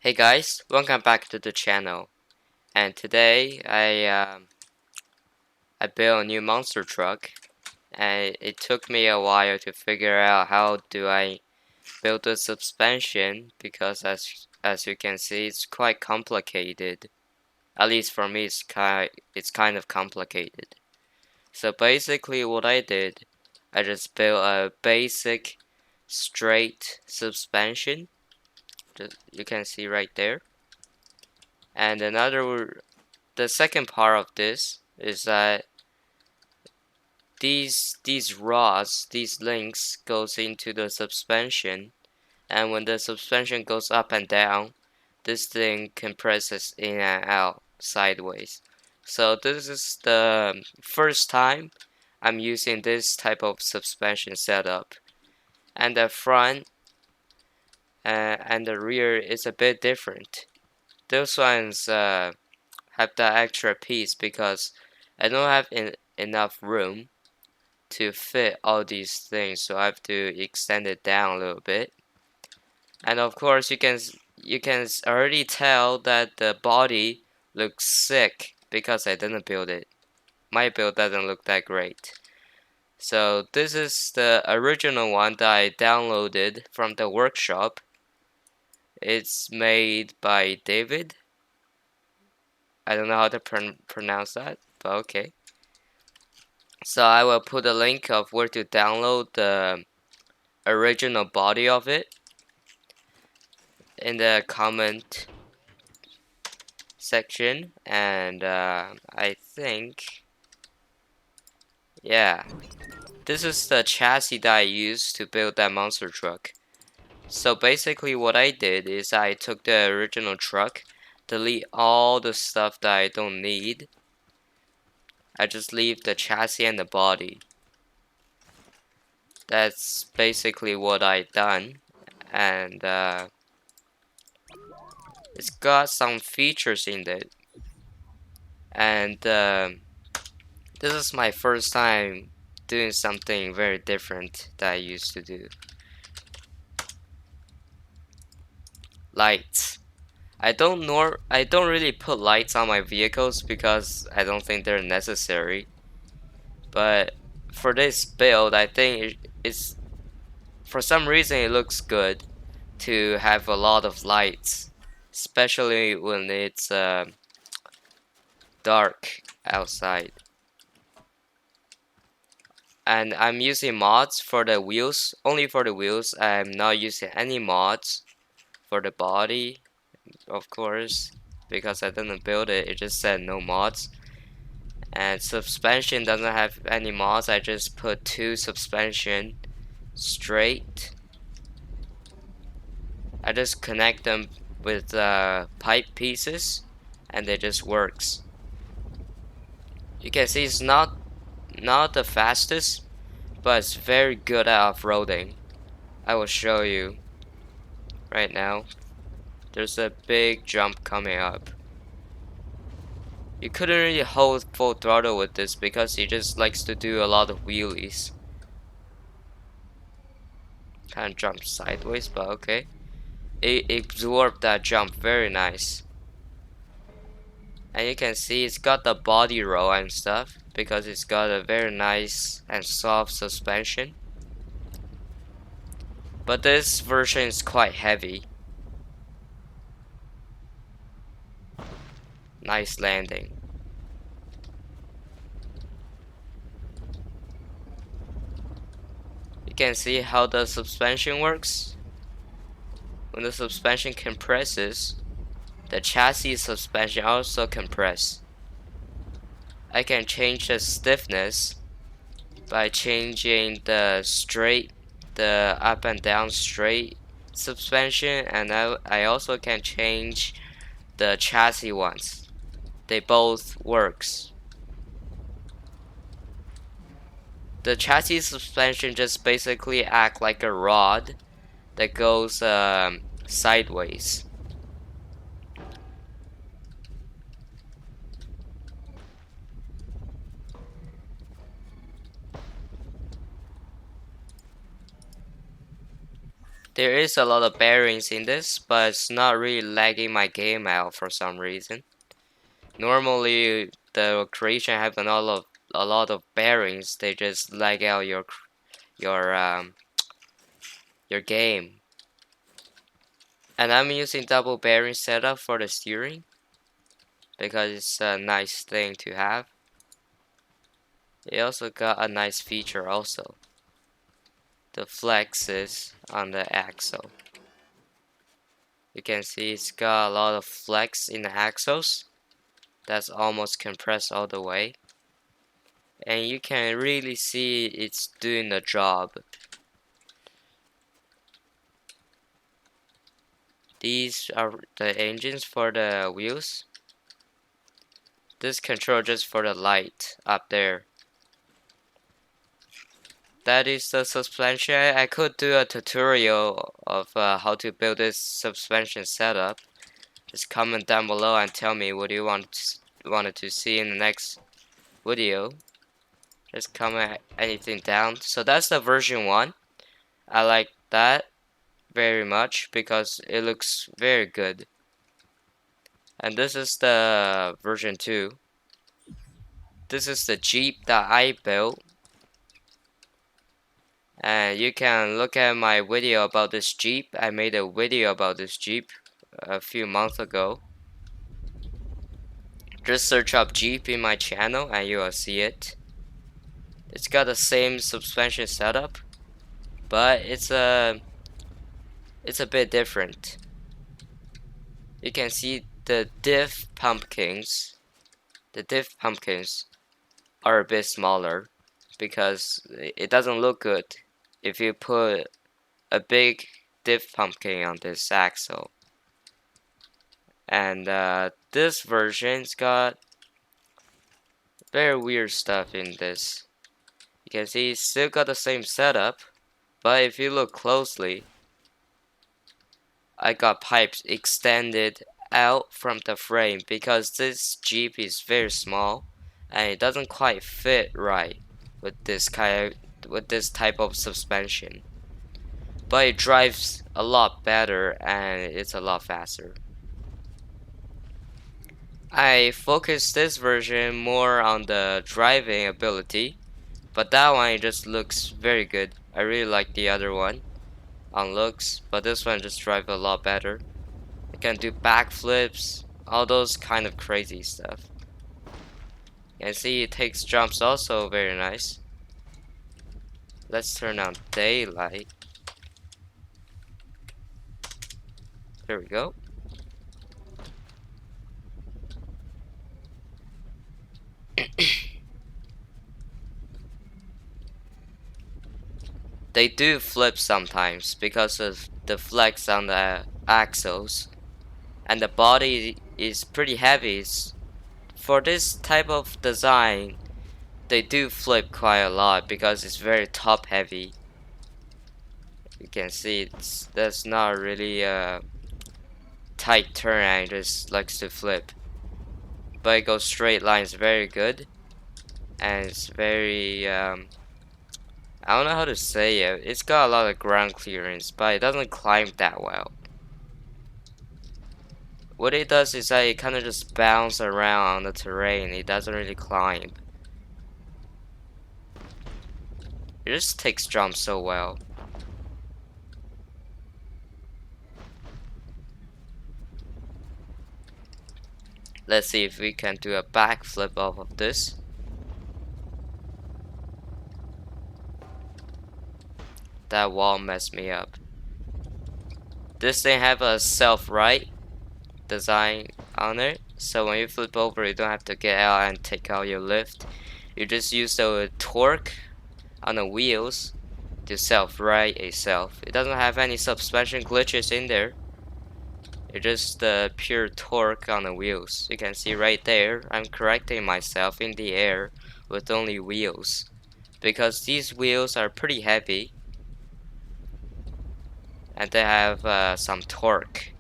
Hey guys, welcome back to the channel. And today I built a new monster truck, and it took me a while to figure out how do I build the suspension because as you can see it's quite complicated. At least for me it's kind of complicated. So basically what I did, I just built a basic straight suspension. You can see right there. And the second part of this is that these rods, these links goes into the suspension, and when the suspension goes up and down, this thing compresses in and out sideways. So this is the first time I'm using this type of suspension setup, and the front and the rear is a bit different. Those ones have that extra piece because I don't have enough room to fit all these things, so I have to extend it down a little bit. And of course you can already tell that the body looks sick because I didn't build it. My build doesn't look that great. So this is the original one that I downloaded from the workshop. It's made by David. I don't know how to pronounce that, but okay. So I will put a link of where to download the original body of it in the comment section, and I think, yeah, this is the chassis that I used to build that monster truck. So basically what I did is I took the original truck, delete all the stuff that I don't need. I just leave the chassis and the body. That's basically what I done, and it's got some features in it, and this is my first time doing something very different that I used to do. Lights. I don't really put lights on my vehicles because I don't think they're necessary. But for this build, I think it's for some reason it looks good to have a lot of lights, especially when it's dark outside. And I'm using mods for the wheels, only for the wheels. I'm not using any mods for the body, of course, because I didn't build it. It just said no mods. And suspension doesn't have any mods. I just put two suspension straight. I just connect them with pipe pieces, and it just works. You can see it's not the fastest, but it's very good at off-roading. I will show you right now. There's a big jump coming up. You couldn't really hold full throttle with this because he just likes to do a lot of wheelies. Kind of jumps sideways, but okay. It absorbed that jump very nice. And you can see it's got the body roll and stuff because it's got a very nice and soft suspension. But this version is quite heavy. Nice landing. You can see how the suspension works. When the suspension compresses, the chassis suspension also compress. I can change the stiffness by changing the up and down straight suspension, and I also can change the chassis ones. They both works. The chassis suspension just basically act like a rod that goes sideways. There is a lot of bearings in this, but it's not really lagging my game out for some reason. Normally, the creation have a lot of bearings. They just lag out your um your game. And I'm using double bearing setup for the steering because it's a nice thing to have. It also got a nice feature also. The flexes on the axle. You can see it's got a lot of flex in the axles. That's almost compressed all the way. And you can really see it's doing the job. These are the engines for the wheels. This control just for the light up there. That is the suspension. I could do a tutorial of how to build this suspension setup. Just comment down below and tell me what you wanted to see in the next video. Just comment anything down. So that's the version 1. I like that very much because it looks very good. And this is the version 2. This is the Jeep that I built. And you can look at my video about this Jeep. I made a video about this Jeep a few months ago. Just search up Jeep in my channel and you will see it. It's got the same suspension setup, but it's a bit different. You can see the diff pumpkins. The diff pumpkins are a bit smaller because it doesn't look good if you put a big diff pumpkin on this axle. And this version's got very weird stuff in this. You can see it's still got the same setup, but if you look closely, I got pipes extended out from the frame because this Jeep is very small and it doesn't quite fit right with this type of suspension. But it drives a lot better and it's a lot faster. I focused this version more on the driving ability, but that one it just looks very good. I really like the other one on looks, but this one just drives a lot better. You can do backflips, all those kind of crazy stuff. You can see it takes jumps also very nice. Let's turn on daylight. There we go. They do flip sometimes because of the flex on the axles, and the body is pretty heavy. For this type of design, they do flip quite a lot because it's very top heavy. You can see that's not really a tight turn and it just likes to flip. But it goes straight lines very good, and it's very I don't know how to say it. It's got a lot of ground clearance, but it doesn't climb that well. What it does is that it kind of just bounces around on the terrain. It doesn't really climb. It just takes jumps so well. Let's see if we can do a backflip off of this. That wall messed me up. This thing have a self-right design on it, so when you flip over you don't have to get out and take out your lift. You just use the torque on the wheels to self-right itself. It doesn't have any suspension glitches in there. It's just the pure torque on the wheels. You can see right there, I'm correcting myself in the air with only wheels, because these wheels are pretty heavy and they have some torque.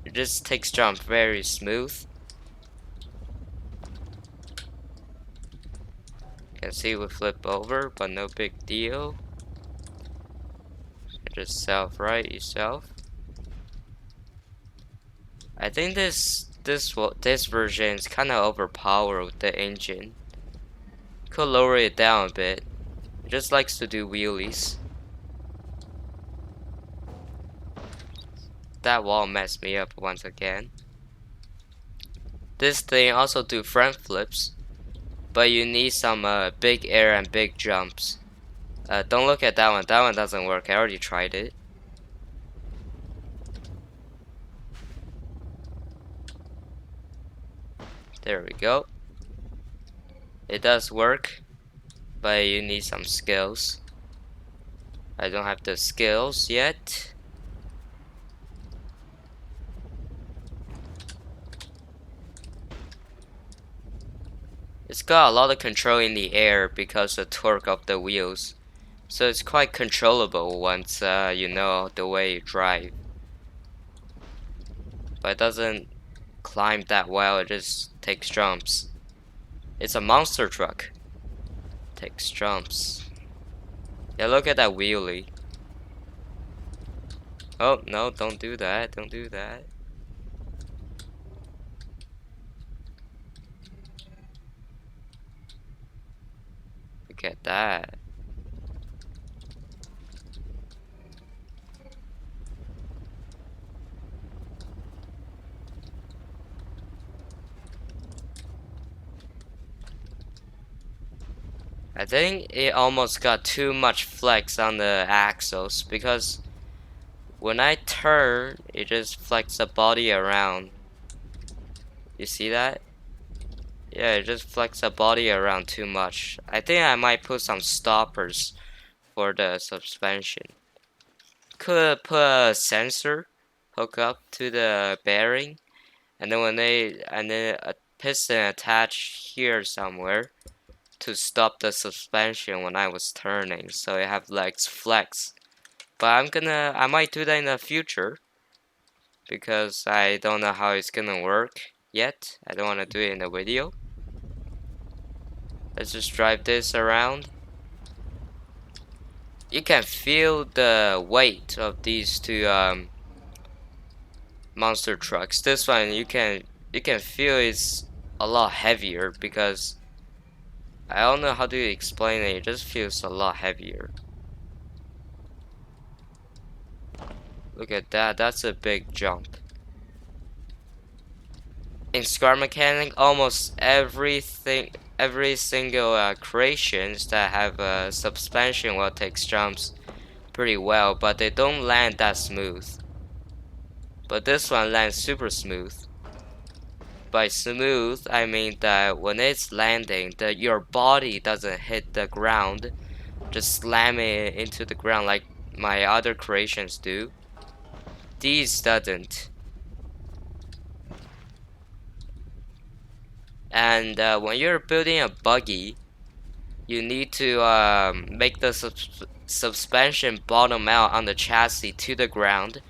It just takes jump very smooth. You can see we flip over, but no big deal. Just self-right yourself. I think this version is kind of overpowered with the engine. Could lower it down a bit. It just likes to do wheelies. That wall messed me up once again. This thing also do front flips, but you need some big air and big jumps. Don't look at that one. That one doesn't work. I already tried it. There we go. It does work, but you need some skills. I don't have the skills yet. It's got a lot of control in the air because of the torque of the wheels. So it's quite controllable once you know the way you drive. But it doesn't climb that well, it just takes jumps. It's a monster truck. Takes jumps. Yeah, look at that wheelie. Oh, no, don't do that, don't do that. Look at that. I think it almost got too much flex on the axles because when I turn, it just flex the body around. You see that? Yeah, it just flex the body around too much. I think I might put some stoppers for the suspension. Could put a sensor hook up to the bearing, and then a piston attached here somewhere to stop the suspension when I was turning, so it have legs flex. But I might do that in the future because I don't know how it's gonna work yet. I don't want to do it in the video. Let's just drive this around. You can feel the weight of these two monster trucks. This one you can feel it's a lot heavier because I don't know how to explain it. It just feels a lot heavier. Look at that. That's a big jump. In Scar Mechanic, almost every single creations that have a suspension will take jumps pretty well, but they don't land that smooth. But this one lands super smooth. By smooth, I mean that when it's landing, your body doesn't hit the ground, just slamming it into the ground like my other creations do. These doesn't. And when you're building a buggy, you need to make the suspension bottom out on the chassis to the ground.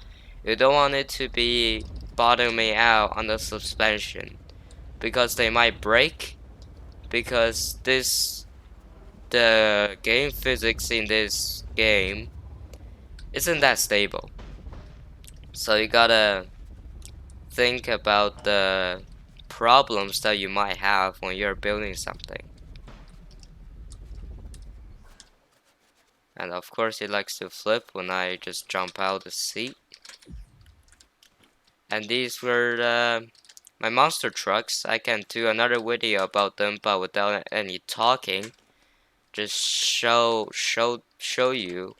You don't want it to be bottoming out on the suspension because they might break, because the game physics in this game isn't that stable. So you gotta think about the problems that you might have when you're building something. And of course it likes to flip when I just jump out the seat. And these were my monster trucks. I can do another video about them, but without any talking. Just show you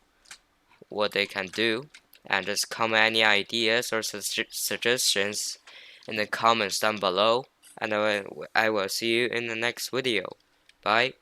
what they can do, and just comment any ideas or suggestions in the comments down below. And I will see you in the next video. Bye.